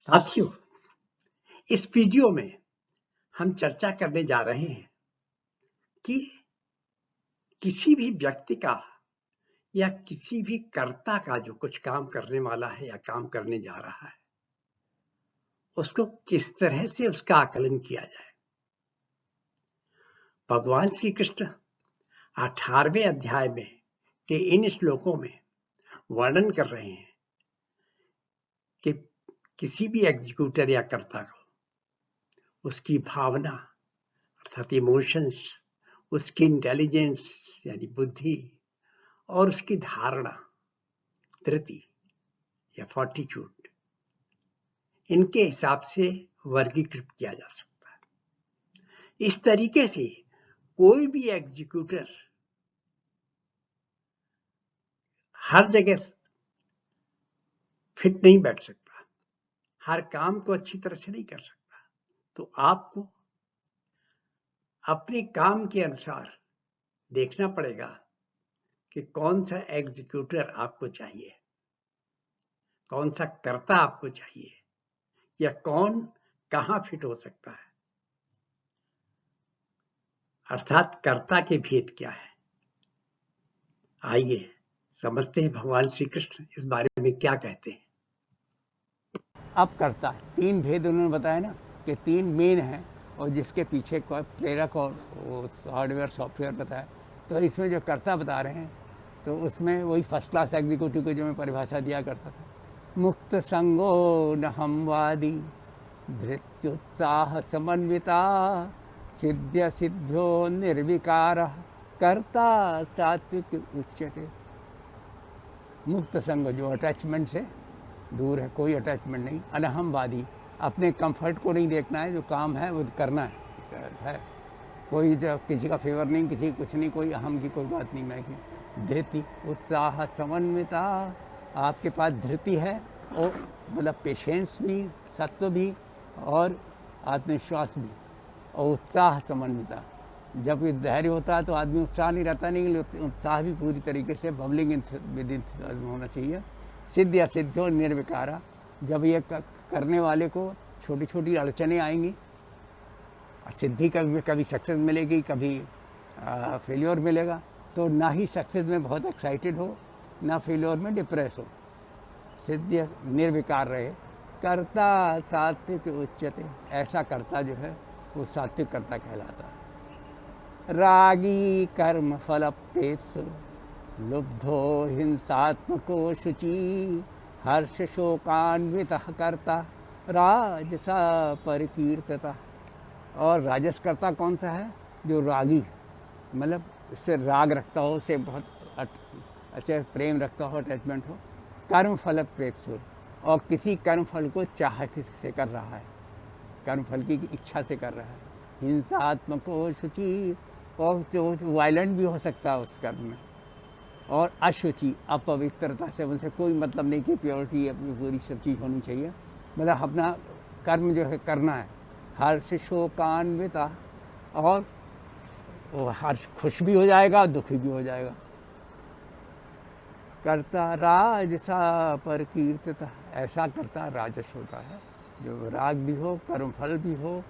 साथियों, इस वीडियो में हम चर्चा करने जा रहे हैं कि किसी भी व्यक्ति का या किसी भी कर्ता का जो कुछ काम करने वाला है या काम करने जा रहा है, उसको किस तरह से उसका आकलन किया जाए। भगवान श्री कृष्ण 18वें अध्याय में के इन श्लोकों में वर्णन कर रहे हैं कि किसी भी एग्जीक्यूटर या कर्ता को उसकी भावना अर्थात इमोशंस, उसकी इंटेलिजेंस यानी बुद्धि और उसकी धारणा धृति या फॉर्टिट्यूड, इनके हिसाब से वर्गीकृत किया जा सकता है। इस तरीके से कोई भी एग्जीक्यूटर हर जगह फिट नहीं बैठ सकता, हर काम को अच्छी तरह से नहीं कर सकता। तो आपको अपने काम के अनुसार देखना पड़ेगा कि कौन सा एग्जीक्यूटर आपको चाहिए, कौन सा कर्ता आपको चाहिए, या कौन कहां फिट हो सकता है, अर्थात कर्ता के भेद क्या है। आइए समझते हैं भगवान श्री कृष्ण इस बारे में क्या कहते हैं। अब कर्ता तीन भेद उन्होंने बताया ना कि तीन मेन हैं और जिसके पीछे कोई प्रेरक और हार्डवेयर सॉफ्टवेयर बताया। तो इसमें जो कर्ता बता रहे हैं तो उसमें वही फर्स्ट क्लास एग्जीक्यूटिव को जो मैं परिभाषा दिया करता था, मुक्त संगो न हमवादी धृत्युत्साह समन्विता सिद्ध्य सिद्ध्यो निर्विकार कर्ता सात्विक उच्यते। मुक्त संग जो अटैचमेंट से दूर है, कोई अटैचमेंट नहीं, अनहमवादी, अपने कंफर्ट को नहीं देखना है, जो काम है वो करना है, कोई जो किसी का फेवर नहीं, किसी कुछ नहीं, कोई अहम की कोई बात नहीं। मैं धृति उत्साह समन्विता, आपके पास धृति है और मतलब पेशेंस भी, सत्व भी और आत्मविश्वास भी, और उत्साह समन्विता। जब धैर्य होता है तो आदमी उत्साह नहीं रहता, नहीं, उत्साह भी पूरी तरीके से बबलिंग विद होना चाहिए। सिद्ध या सिद्ध्यो निर्विकारा, जब ये करने वाले को छोटी छोटी अड़चनें आएंगी, सिद्धि कभी सक्सेस मिलेगी, कभी फेल्योर मिलेगा, तो ना ही सक्सेस में बहुत एक्साइटेड हो, ना फेल्योर में डिप्रेस हो, सिद्ध निर्विकार रहे। कर्ता सात्विक उच्यते, ऐसा कर्ता जो है वो सात्विक कर्ता कहलाता है। रागी कर्म फलप्रेप्सु लुब्धो हिंसात्मको शुचि हर्ष शोकान्वितः कर्ता राजसा परिकीर्तता। और राजस कर्ता कौन सा है? जो रागी, मतलब उससे राग रखता हो, उससे बहुत अच्छे प्रेम रखता हो, अटैचमेंट हो। कर्म फल प्रेप्सु, और किसी कर्म फल को चाह से कर रहा है, कर्म फल की इच्छा से कर रहा है। हिंसात्मको शुचि, और जो वायलेंट भी हो सकता है उस कर्म में। और अशुचि, अपवित्रता से उनसे कोई मतलब नहीं कि प्योरिटी अपनी पूरी सब चीज़ होनी चाहिए, मतलब अपना कर्म जो है करना है। हर्ष शोकान्विता, और वो हर्ष खुश भी हो जाएगा, दुखी भी हो जाएगा। कर्ता राजसा पर कीर्तता, ऐसा कर्ता राजस होता है जो राग भी हो, कर्मफल भी हो,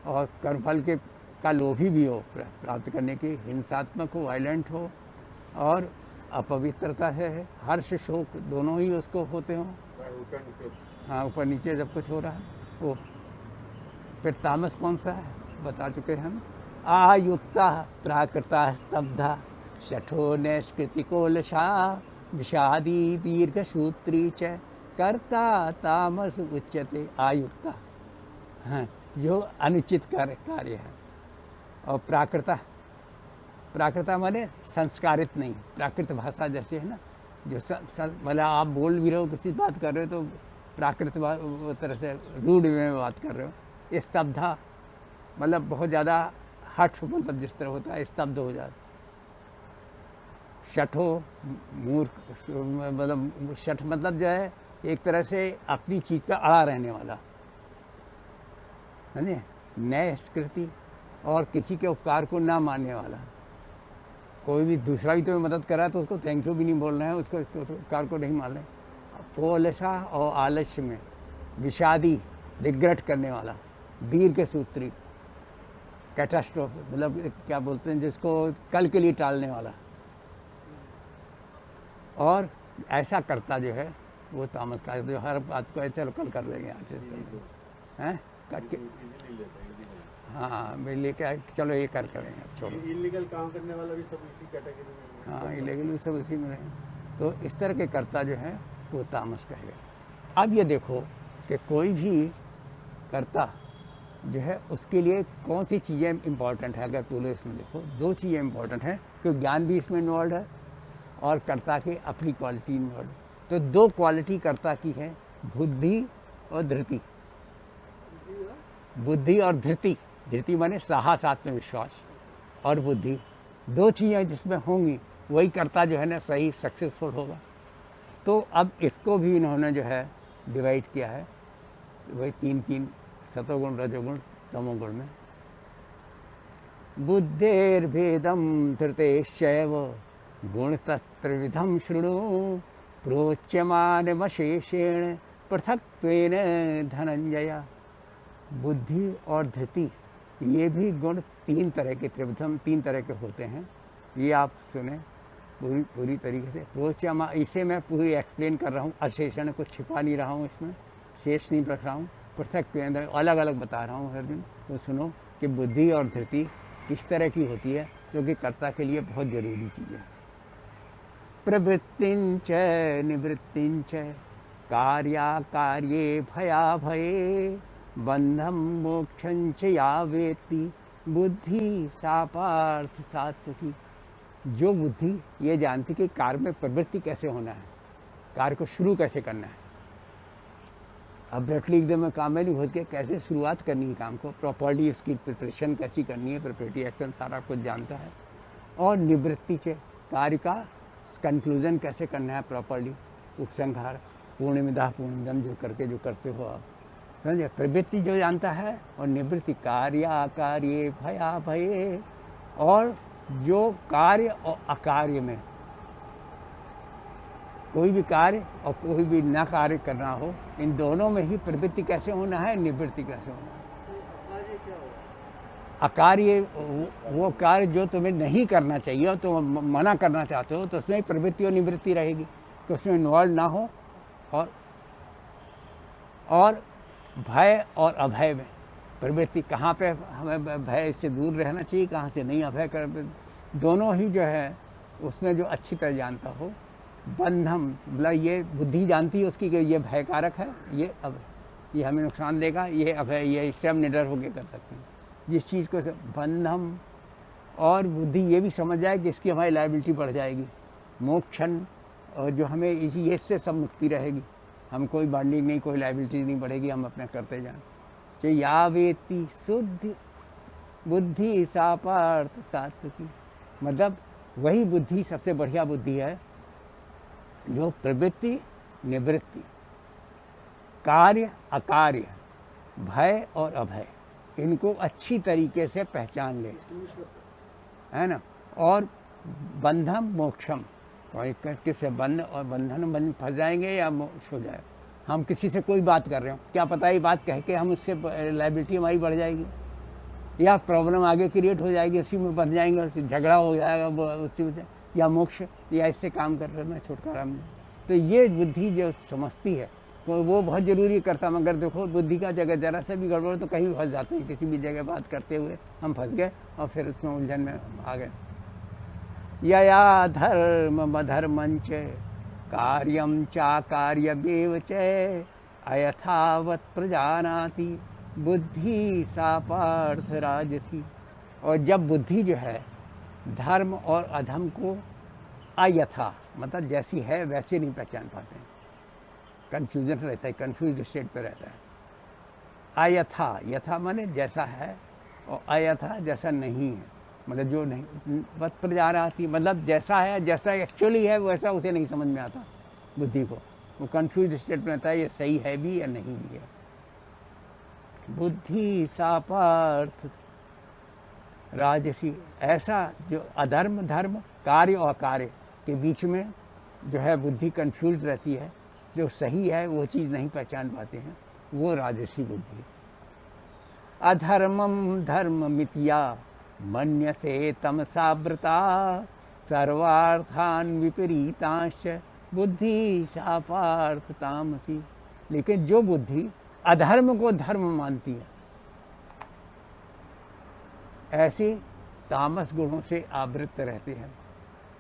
और कर्मफल के का लोभी भी हो प्राप्त करने की, हिंसात्मक हो, वायलेंट हो, और अपवित्रता है, हर्ष शोक दोनों ही उसको होते हों। हाँ, ऊपर नीचे जब कुछ हो रहा है वो। फिर तामस कौन सा है बता चुके हम। आयुक्ता प्राकृता स्तब्धा शठो नैष्कृतिकोलशा विषादी दीर्घसूत्री च कर्ता तामस उच्यते। आयुक्ता, हाँ, जो अनुचित कार्य है। और प्राकृता माने संस्कारित नहीं, प्राकृत भाषा जैसे है ना, जो मतलब आप बोल भी रहे हो, किसी बात कर रहे हो तो प्राकृत तरह से रूड में बात कर रहे हो। स्तब्धा मतलब बहुत ज़्यादा हठ, मतलब जिस तरह होता है स्तब्ध हो जाता। शठो मूर्ख, मतलब शठ मतलब जो है एक तरह से अपनी चीज़ पर अड़ा रहने वाला है ना। नैष्कृति, और किसी के उपकार को ना मानने वाला। कोई भी दूसरा भी तुम्हें मदद करा तो उसको थैंक यू भी नहीं बोलना है, उसको उपकार को नहीं मान रहे। कोलशा और आलस्य में, विषादी, रिग्रेट करने वाला, दीर्घ सूत्री, कैटास्ट्रोफ मतलब क्या बोलते हैं जिसको कल के लिए टालने वाला, और ऐसा करता जो है वो तामस का, जो हर बात को चलो कल कर लेंगे आज हैं करके, हाँ बिल्ली क्या चलो ये कर करेंगे, छोड़ो। इलीगल काम करने वाला भी सब इसी कैटेगरी में, हाँ इलीगल भी सब इसी में रहे। तो इस तरह के कर्ता जो है वो तामस कहेगा। अब ये देखो कि कोई भी कर्ता जो है उसके लिए कौन सी चीज़ें इम्पॉर्टेंट है। अगर पूरे इसमें देखो 2 चीज़ें इम्पॉर्टेंट हैं, क्योंकि ज्ञान भी इसमें इन्वॉल्व है और कर्ता की अपनी क्वालिटी इन्वॉल्व है। तो 2 क्वालिटी कर्ता की है, बुद्धि और धृति। बुद्धि और धृति, धृति माने साहस, आत्मविश्वास, और बुद्धि, 2 चीज़ें जिसमें होंगी वही कर्ता जो है ना सही सक्सेसफुल होगा। तो अब इसको भी इन्होंने जो है डिवाइड किया है वही 3 सतोगुण, रजोगुण, तमोगुण में। बुद्धेर्भेदम धृतेश्चैव गुणतस्त्रिविधम शृणु प्रोच्यमानमशेषेण पृथक्त्वेन धनंजय। बुद्धि और धृति ये भी गुण 3 तरह के, त्रिविधम 3 तरह के होते हैं। ये आप सुने पूरी तरीके से। प्रोच्यमा, इसे मैं पूरी एक्सप्लेन कर रहा हूँ, अशेषण को छिपा नहीं रहा हूँ, इसमें शेष नहीं रख रहा हूँ, पृथक्त्वेन अलग अलग बता रहा हूँ हर दिन। तो सुनो कि बुद्धि और धृति किस तरह की होती है, जो कि कर्ता के लिए बहुत जरूरी चीज़ है। प्रवृत्तिंच निवृत्तिंच कार्याकार्ये भयाभये बंधम मोक्षंच या वेत्ति बुद्धि सा पार्थ सात्विकी। जो बुद्धि ये जानती कि कार्य में प्रवृत्ति कैसे होना है, कार्य को शुरू कैसे करना है, अब्रप्टली एकदम में काम में नहीं घुस के कैसे शुरुआत करनी है काम को, प्रॉपर्ली उसकी प्रिपरेशन कैसी करनी है, प्रिपरेटरी एक्शन सारा कुछ जानता है। और निवृत्ति से कार्य का कंक्लूजन कैसे करना है प्रॉपर्ली, उपसंहार, पूर्णमिदः पूर्णमिदं जो करके जो करते हो आप, समझे। प्रवृत्ति जो जानता है, और निवृत्ति कार्याकार्ये भयाभये, और जो कार्य और अकार्य में कोई भी कार्य और कोई भी न कार्य करना हो, इन दोनों में ही प्रवृत्ति कैसे होना है, निवृत्ति कैसे होना है। अकार्य वो कार्य जो तुम्हें नहीं करना चाहिए और तुम मना करना चाहते हो, तो उसमें प्रवृत्ति और निवृत्ति रहेगी, तो उसमें इन्वॉल्व ना हो। और भय और अभय में प्रवृत्ति, कहाँ पे हमें भय से दूर रहना चाहिए, कहाँ से नहीं अभय कर, दोनों ही जो है उसमें जो अच्छी तरह जानता हो। बंधम मतलब ये बुद्धि जानती है उसकी कि ये भयकारक है, ये हमें नुकसान देगा, ये अभय, ये इससे हम निडर होकर कर सकते हैं जिस चीज़ को। बंधम और बुद्धि ये भी समझ जाए कि इसकी हमारी लायबिलिटी बढ़ जाएगी। मोक्षण, और जो हमें ये इससे सब मुक्ति रहेगी, हम कोई बॉन्डिंग नहीं, कोई लायबिलिटी नहीं बढ़ेगी, हम अपना करते जाएं। तो या वेति शुद्ध बुद्धि सा पार्थ सात्विकी, मतलब वही बुद्धि सबसे बढ़िया बुद्धि है जो प्रवृत्ति, निवृत्ति, कार्य, अकार्य, भय और अभय, इनको अच्छी तरीके से पहचान ले, है ना। और बंधम मोक्षम, किससे बंध और बंधन फंस जाएंगे या मोक्ष हो जाए। हम किसी से कोई बात कर रहे हो, क्या पता ये बात कह के हम उससे लायबिलिटी हमारी बढ़ जाएगी या प्रॉब्लम आगे क्रिएट हो जाएगी, उसी में बन जाएंगे, उसी झगड़ा हो जाएगा उसी में, या मोक्ष, या इससे काम कर रहे मैं छुटकारा मिले। तो ये बुद्धि जो समझती है तो वो बहुत ज़रूरी करता। मगर देखो बुद्धि का जगह जरा से भी गड़बड़ तो कहीं फंस जाते हैं, किसी भी जगह बात करते हुए हम फंस गए और फिर उसमें उलझन में आ गए। यया धर्म अधर्मंच कार्यम चाकार्यमेव च अयथावत प्रजानाति बुद्धि सा पार्थ राजसी। और जब बुद्धि जो है धर्म और अधर्म को अयथा मतलब जैसी है वैसे नहीं पहचान पाते हैं, कन्फ्यूजन रहता है, कन्फ्यूज स्टेट पे रहता है। अयथा, यथा माने जैसा है, और अयथा जैसा नहीं है, मतलब जो नहीं बस प्रजा आती, मतलब जैसा है, जैसा एक्चुअली है वैसा उसे नहीं समझ में आता बुद्धि को, वो कन्फ्यूज स्टेट में रहता है, ये सही है भी या नहीं भी है। बुद्धि सा पार्थ राजसी, ऐसा जो अधर्म धर्म कार्य और अकार्य के बीच में जो है बुद्धि कंफ्यूज रहती है, जो सही है वो चीज़ नहीं पहचान पाते हैं, वो राजसी बुद्धि। अधर्मम धर्म मितिया मन्यसे तमसावृता सर्वार्थान विपरीतांश बुद्धि शापार्थ तामसी। लेकिन जो बुद्धि अधर्म को धर्म मानती है, ऐसी तामस गुणों से आवृत रहते हैं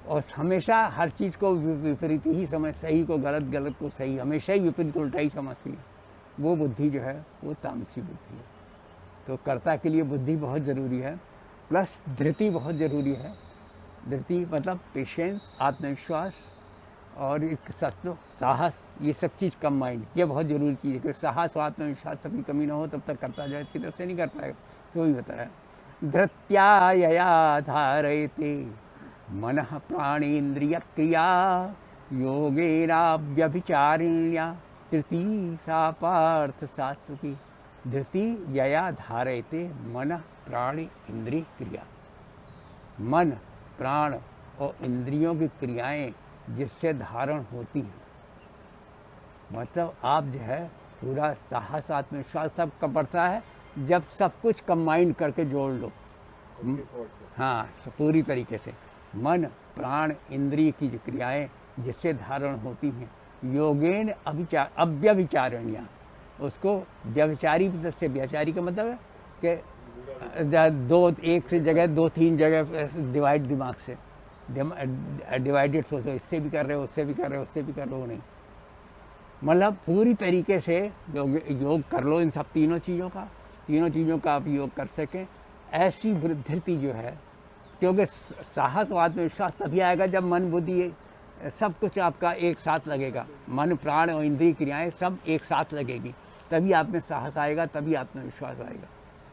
और हमेशा हर चीज़ को विपरीत ही समझ, सही को गलत, गलत को सही, हमेशा ही विपरीत उल्टा ही समझती है। वो बुद्धि जो है वो तामसी बुद्धि है। तो कर्ता के लिए बुद्धि बहुत ज़रूरी है, प्लस धृति बहुत ज़रूरी है। धृति मतलब पेशेंस, आत्मविश्वास और एक सत्व, साहस, ये सब चीज़ कंबाइंड, ये बहुत ज़रूरी चीज़ है। कि साहस और आत्मविश्वास सब की कमी ना हो तब तक कर्ता जो है अच्छी तरह से नहीं कर पाएगा। तो वही बताया, धृत्या धारयते मनः प्राणेन्द्रिय क्रिया योगेनाव्यभिचारिण्या धृति सा पार्थ सात्विकी। धृति यया धारयते मन प्राण इंद्रिय क्रिया। मन, प्राण और इंद्रियों की क्रियाएं जिससे धारण होती हैं, मतलब आप जो है पूरा साहस, आत्मविश्वास तब कब बढ़ता है जब सब कुछ कंबाइन करके जोड़ लो। हाँ, पूरी तरीके से मन, प्राण, इंद्रिय की जो क्रियाएं जिससे धारण होती हैं, योगेन अव्यभिचारणिया, उसको व्यभिचारी से, व्यभिचारी का मतलब है कि एक से जगह दो तीन जगह डिवाइड, दिमाग से डिवाइडेड सोचो, इससे भी कर रहे हो, उससे भी कर रहे हो, उससे भी कर रहे हो, नहीं, मतलब पूरी तरीके से योग कर लो इन सब तीनों चीज़ों का आप योग कर सकें। ऐसी धृति जो है, क्योंकि साहस और आत्मविश्वास तभी आएगा जब मन, बुद्धि, सब कुछ आपका एक साथ लगेगा। मन, प्राण और इंद्रिय क्रियाएं सब एक साथ लगेगी, तभी आप में साहस आएगा, तभी आत्मविश्वास आएगा।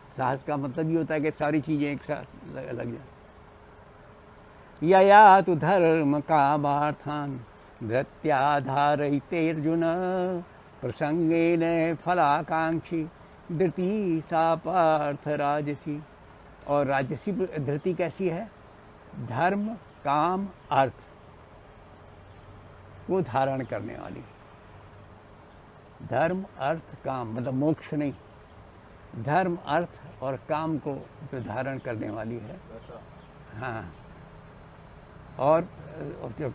साहस का मतलब ये होता है कि सारी चीज़ें एक साथ लग जाए। यया तु धर्म कामार्थान धृत्याधारयते अर्जुन प्रसंगेन फलाकांक्षी धृति सा पार्थ राजसी। और राजसी धृति कैसी है? धर्म, काम, अर्थ को धारण करने वाली। धर्म, अर्थ, काम, मतलब मोक्ष नहीं, धर्म, अर्थ और काम को जो धारण करने वाली है। हाँ, और जो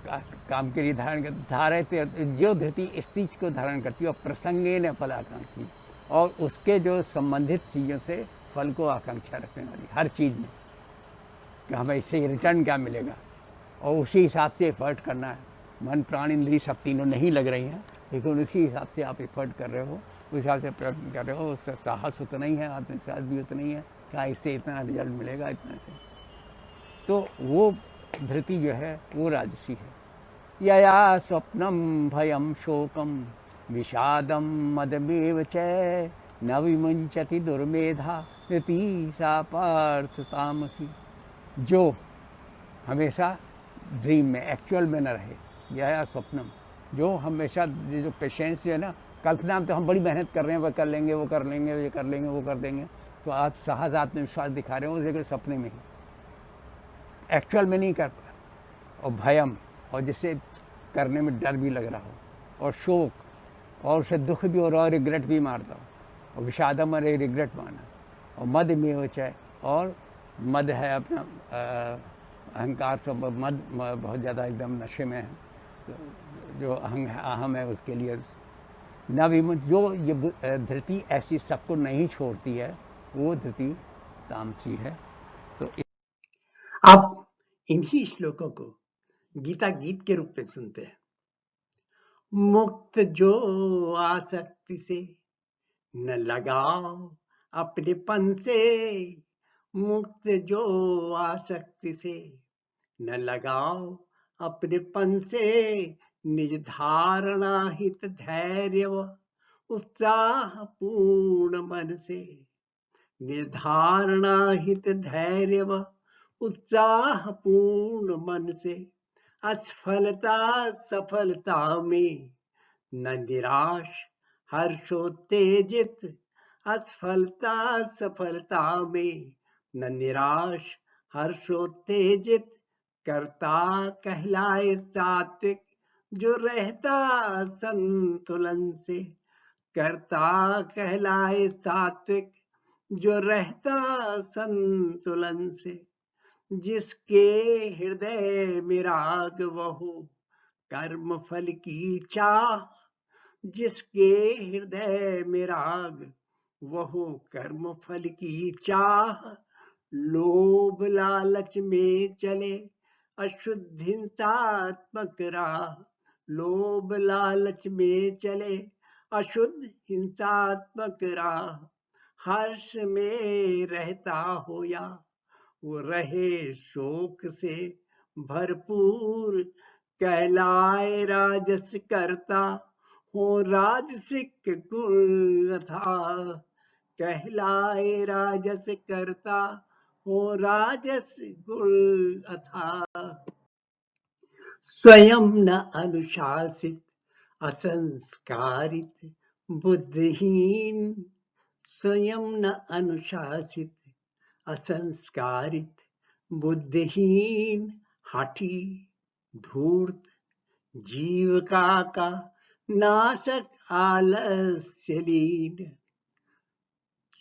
काम के लिए धारते, जो धृति इस चीज को धारण करती है, और प्रसंगे न फलाकांक्षी, और उसके जो संबंधित चीज़ों से फल को आकांक्षा रखने वाली, हर चीज़ में कि हमें इससे रिटर्न क्या मिलेगा, और उसी हिसाब से एफर्ट करना है। मन, प्राण, इंद्रिय सब तीनों नहीं लग रही हैं, लेकिन उसी हिसाब से आप एफर्ट कर रहे हो, उस हिसाब से प्रयत्न कर रहे हो, उससे साहस उतना ही है, आत्मविश्वास भी उतना ही है, क्या इससे इतना रिजल्ट मिलेगा, इतना से। तो वो धृति जो है वो राजसी है। यया स्वप्नम भयम शोकम विषादम मदमेव च न विमुंचति दुर्मेधा धृति सा पार्थ तामसी। जो हमेशा ड्रीम में, एक्चुअल में न रहे, यया स्वप्नम, जो हमेशा जो पेशेंस जो है ना, कल्पना में तो हम बड़ी मेहनत कर रहे हैं, वह कर लेंगे, वो कर लेंगे, ये कर लेंगे, वो कर देंगे, तो आप साहस, आत्मविश्वास दिखा रहे हो उस जगह सपने में ही, एक्चुअल में नहीं कर पाए। और भयम, और जिससे करने में डर भी लग रहा हो, और शोक, और उसे दुख भी हो रहा हो, रिग्रेट भी मारता हो, और विषादम अरे रिग्रेट माना, और मद में हो चाहे, और मद है अपना अहंकार से, मद बहुत ज़्यादा एकदम नशे में है, जो अहम है उसके लिए न विमुच। जो ये धृति ऐसी सबको नहीं छोड़ती है, वो धृति तामसी है। तो आप इन्हीं श्लोकों को गीता गीत के रूप में सुनते हैं। मुक्त जो आसक्ति से न लगाओ अपनेपन से, मुक्त जो आसक्ति से न लगाओ अपनेपन से, निज धारणा हित धैर्य व उत्साह पूर्ण मन से, निर्धारणा हित धैर्य व उत्साह पूर्ण मन से, असफलता सफलता में न निराश हर्षोत्तेजित, असफलता सफलता में न निराश हर्षोत्तेजित, कर्ता कहलाए सात्विक जो रहता संतुलन से, कर्ता कहलाए सात्विक जो रहता संतुलन से, जिसके हृदय में राग वहो कर्म फल की चाह, जिसके हृदय में राग वहो कर्म फल की चाह, लोभ लालच में चले अशुद्ध हिंसात्मक राह, लोभ लालच में चले अशुद्ध हिंसात्मक राह, हर्ष में रहता हो या वो रहे शोक से भरपूर, कहलाए राजस करता हो राजसिक गुण अथाह, कहलाए राजस करता हो राजस गुण अथाह। स्वयं न अनुशासित असंस्कारित बुद्धिहीन, स्वयं न अनुशासित असंस्कारित बुद्धिहीन, हठी धूर्त जीविका का नाशक आलस्य लीन,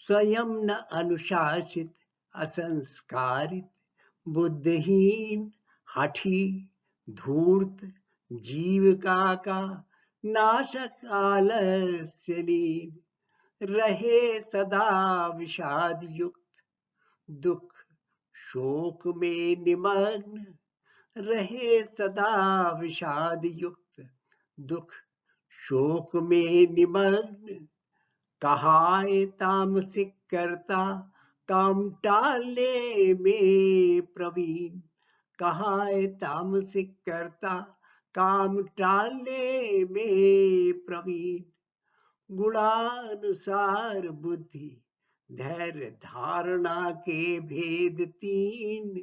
स्वयं न अनुशासित असंस्कारित बुद्धिहीन, हठी धूर्त जीविका का नाशक आलस्य लीन, रहे सदा विषाद युक्त दुख शोक में निमग्न, रहे सदा विषाद युक्त दुख शोक में निमग्न, कहाए तामसिक करता काम टालने में प्रवीण, कहाए तामसिक करता काम टालने में प्रवीण, गुणानुसार बुद्धि धैर्य धारणा के भेद तीन,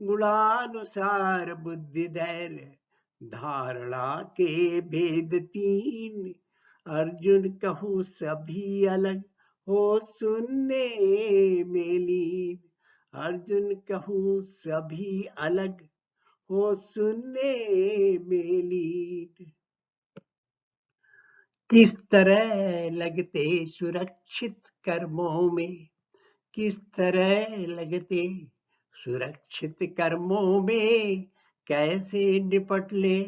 गुणानुसार बुद्धि धैर्य धारणा के भेद तीन, अर्जुन कहूँ सभी अलग हो सुनने में लीन, अर्जुन कहूँ सभी अलग हो सुनने में लीन, किस तरह लगते सुरक्षित कर्मों में, किस तरह लगते सुरक्षित कर्मों में, कैसे निपट ले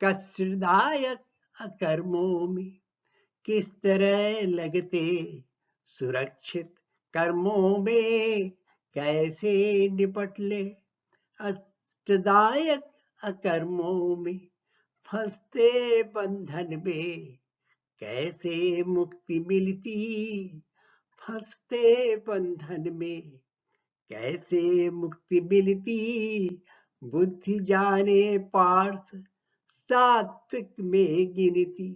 कष्टदायक अकर्मों में, किस तरह लगते सुरक्षित कर्मों में, कैसे निपट ले कष्टदायक अकर्मों में, फंसते बंधन में कैसे मुक्ति मिलती, फंसते बंधन में कैसे मुक्ति मिलती, बुद्धि जाने पार्थ सात्विक में गिनती,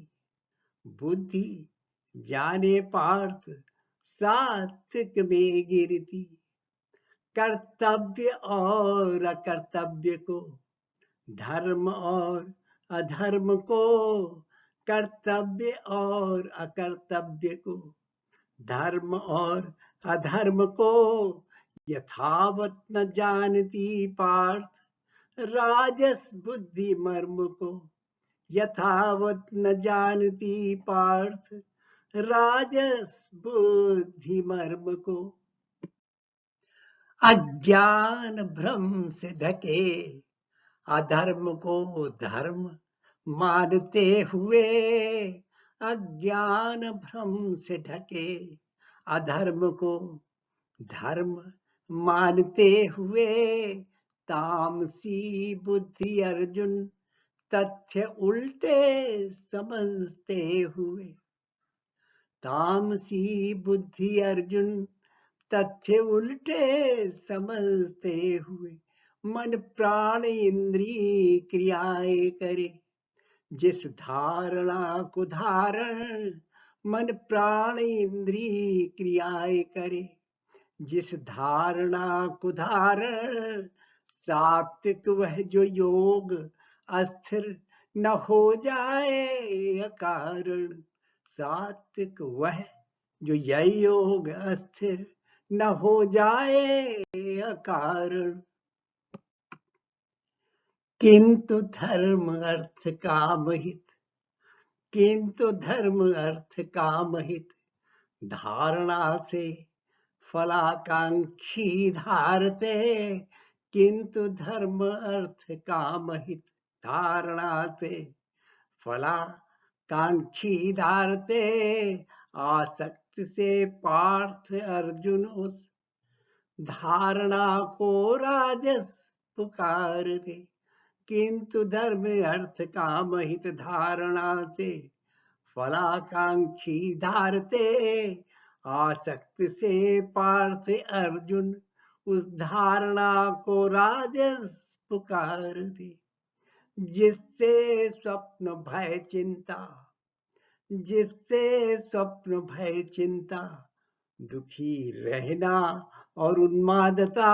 बुद्धि जाने पार्थ सात्विक में गिनती, कर्तव्य और अकर्तव्य को, धर्म और अधर्म को, कर्तव्य और अकर्तव्य को, धर्म और अधर्म को, यथावत न जानती पार्थ राजस बुद्धि मर्म को, यथावत न जानती पार्थ राजस बुद्धि मर्म को, अज्ञान भ्रम से ढके अधर्म को धर्म मानते हुए, अज्ञान भ्रम से ढके अधर्म को धर्म मानते हुए, तामसी बुद्धि अर्जुन तथ्य उल्टे समझते हुए, तामसी बुद्धि अर्जुन तथ्य उल्टे समझते हुए, मन प्राण इंद्रिय क्रियाएं करे जिस धारणा को धारण, मन प्राण इंद्रिय क्रियाएं करे जिस धारणा को धारण, सात्विक वह जो योग अस्थिर न हो जाए अकारण, सात्विक वह जो यह योग अस्थिर न हो जाए अकारण, किंतु धर्म अर्थ काम हित, किंतु धर्म अर्थ काम हित धारणा से फलाकांक्षी धारते, किंतु धर्म अर्थ काम हित धारणा से फलाकांक्षी धारते, आसक्त से पार्थ अर्जुन उस धारणा को राजस पुकारते, किंतु धर्म अर्थ काम हित धारणा से फलाकांक्षी धारते, आसक्त से पार्थ अर्जुन उस धारणा को राजस पुकारते, जिससे स्वप्न भय चिंता, जिससे स्वप्न भय चिंता दुखी रहना और उन्मादता,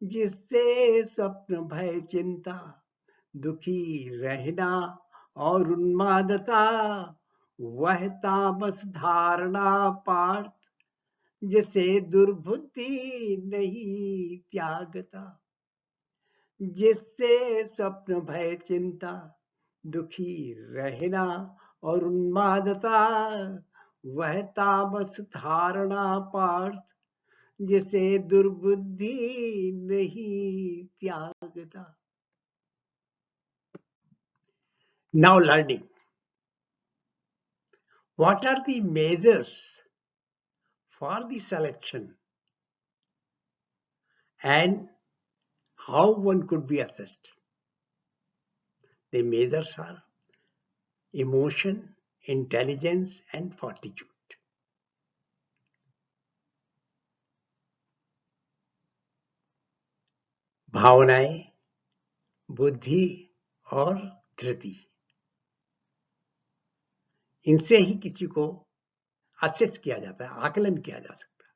जिससे स्वप्न भय चिंता दुखी रहना और उन्मादता, वह तामस धारणा पार्थ जिसे दुर्बुद्धि नहीं त्यागता, जिससे स्वप्न भय चिंता दुखी रहना और उन्मादता, वह तामस धारणा पार्थ जिसे दुर्बुद्धि नहीं त्यागता। Now learning. What are the measures for the selection and how one could be assessed? The measures are emotion, intelligence and fortitude. भावनाएं, बुद्धि और धृति, इनसे ही किसी को असेस किया जाता है, आकलन किया जा सकता है.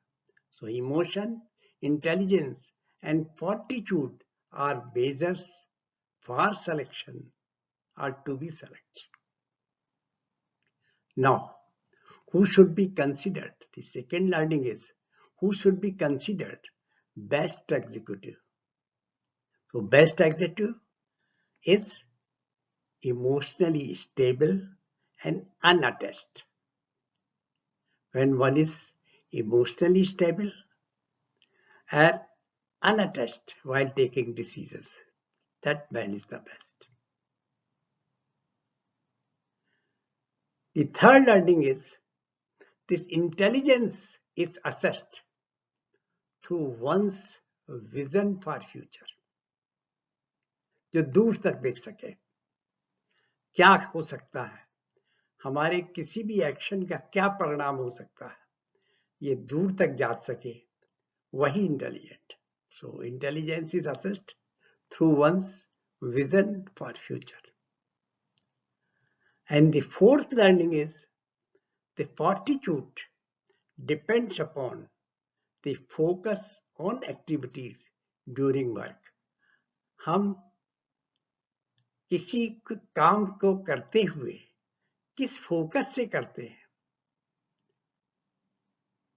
So emotion, intelligence and fortitude are measures for selection or to be selected. Now, who should be considered? The second learning is who should be considered best executive. So best executive is emotionally stable and unattached. When one is emotionally stable and unattached while taking decisions, that man is the best. The third learning is this intelligence is assessed through one's vision for future. जो दूर तक देख सके, क्या हो सकता है, हमारे किसी भी एक्शन का क्या परिणाम हो सकता है, ये दूर तक जा सके, वही intelligent. So intelligence is assessed through one's vision for future. And the fourth learning is the fortitude depends upon the focus on activities during work. हम किसी काम को करते हुए किस फोकस से करते हैं,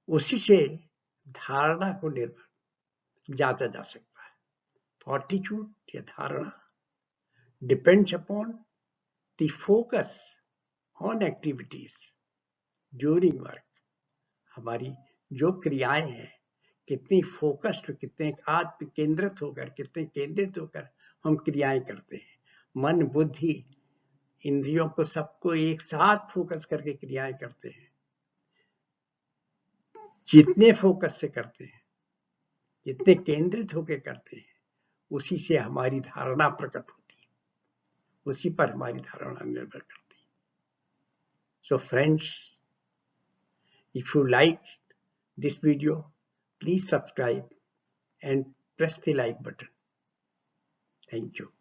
उसी से धारणा को निर्भर जांचा जा सकता है. फॉर्टिट्यूड या धारणा depends upon the focus on activities during work. हमारी जो क्रियाएं हैं, कितनी फोकस्ड, कितने आत्म केंद्रित होकर, कितने केंद्रित होकर हम क्रियाएं करते हैं. मन, बुद्धि, इंद्रियों को सबको एक साथ फोकस करके क्रियाएं करते हैं. जितने फोकस से करते हैं, जितने केंद्रित होकर करते हैं, उसी से हमारी धारणा प्रकट होती है, उसी पर हमारी धारणा निर्भर करती है. So friends, if you like this video, please subscribe and press the like button. Thank you.